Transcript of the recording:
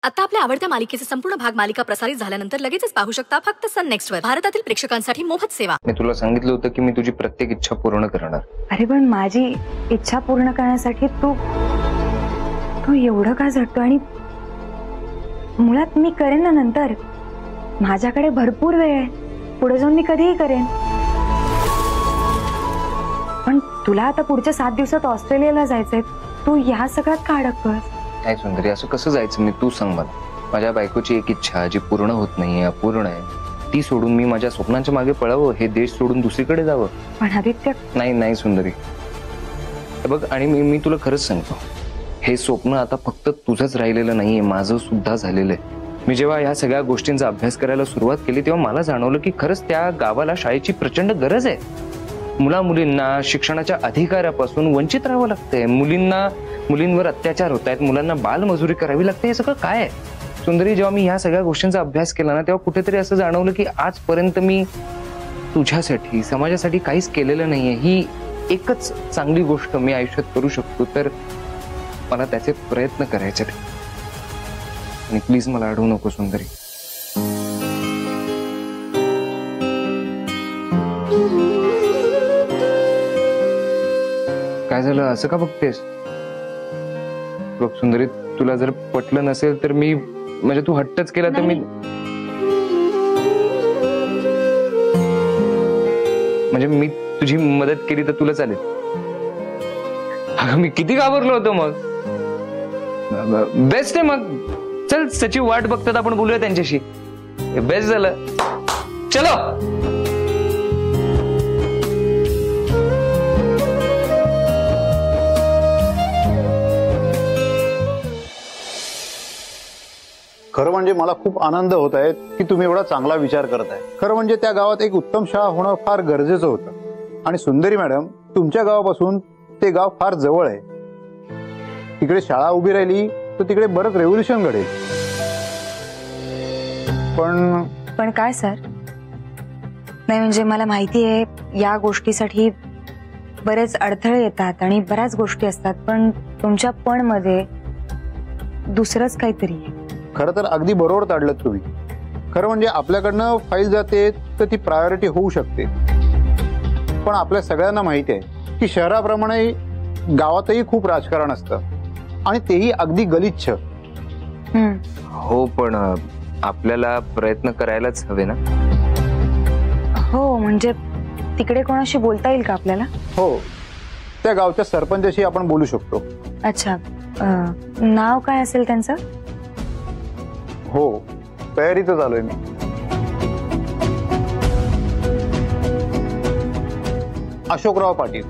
आता आपल्या आवडत्या मालिकेचे संपूर्ण भाग मालिका प्रसारित झाल्यानंतर लगेचच पाहू शकता फक्त सन नेक्स्ट वर। भारतातील प्रेक्षकांसाठी मोफत सेवा। मी तुला सांगितलं होतं की मी तुझी प्रत्येक इच्छा पूर्ण करणार। अरे पण माझी इच्छा पूर्ण करण्यासाठी तू एवढं का झटतो? आणि मुळात मी करेन ना नंतर, माझ्याकडे भरपूर वेळ आहे, पुढे जाऊन मी कधीही करेन। पण तुला आता पुढच्या 7 दिवसात ऑस्ट्रेलियाला जायचंय, तू या सगळ्यात का अडकतोस? नाही सुंदरी, असं कसं जायचं मी? तू सांग मला। माझ्या बायकोची एक इच्छा जी पूर्ण होत नाहीये, अपूर्ण आहे, ती सोडून मी माझ्या स्वप्नांच्या मागे पळावं, हे देश सोडून दुसरीकडे जावं? पण आदित्य, नाही सुंदरी, बघ, आणि मी तुला खरंच सांगतो, हे स्वप्न आता फक्त तुझंच राहिलेलं नाहीये, माझं सुद्धा झालेलं आहे। मी जेव्हा ह्या सगळ्या गोष्टींचा अभ्यास करायला सुरुवात केली तेव्हा मला जाणवलं की खरंच त्या गावाला शाळेची प्रचंड गरज आहे। मुलींना शिक्षणाच्या अधिकारापासून वंचित राहावं लागतंय, मुलींवर अत्याचार होत आहेत, मुलांना बालमजुरी करावी लागते, हे सगळं काय आहे? सुंदरी, जेव्हा मी ह्या सगळ्या गोष्टींचा अभ्यास केला ना, तेव्हा कुठेतरी असं जाणवलं की आजपर्यंत मी तुझ्यासाठी, समाजासाठी काहीच केलेलं नाहीये। ही एकच चांगली गोष्ट मी आयुष्यात करू शकतो, तर मला त्याचे प्रयत्न करायचे। आणि प्लीज मला अडवू नको सुंदरी। काय झालं, असं का बघतेस? बघ सुंदरी, तुला जर पटलं नसेल तर मी, म्हणजे तू हट्टच केला तर मी, म्हणजे मी तुझी मदत केली तर तुला चालेल? अगं मी किती घाबरलो होतो मग। बेस्ट आहे मग, चल सचिव वाट बघतात, आपण बोलूया त्यांच्याशी। बेस्ट झालं, चलो। खरं म्हणजे मला खूप आनंद होत आहे की तुम्ही एवढा चांगला विचार करताय। खरं म्हणजे त्या गावात एक उत्तम शाळा होणं फार गरजेचं होतं। आणि सुंदरी मॅडम, तुमच्या गावापासून ते गाव फार जवळ आहे, तिकडे शाळा उभी राहिली तर तिकडे बरंच रेव्होल्युशन घडेल। पण काय सर? नाही म्हणजे मला माहिती आहे या गोष्टीसाठी बरेच अडथळे येतात आणि बऱ्याच गोष्टी असतात, पण तुमच्या पण मध्ये दुसरंच काहीतरी आहे। खरं तर अगदी बरोबर ताडलं तुम्ही। खरं म्हणजे आपल्याकडनं फाईल जाते तर ती प्रायोरिटी होऊ शकते, पण आपल्या सगळ्यांना माहिती आहे की शहराप्रमाणे गावातही खूप राजकारण असतं, आणि तेही अगदी गलिच्छ। हो, पण आपल्याला प्रयत्न करायलाच हवे ना। हो, म्हणजे तिकडे कोणाशी बोलता येईल का आपल्याला? हो, त्या गावच्या सरपंचाशी आपण बोलू शकतो। अच्छा, नाव काय असेल त्यांचं? हो, तयारीतच आलोय मी। अशोकराव पाटील।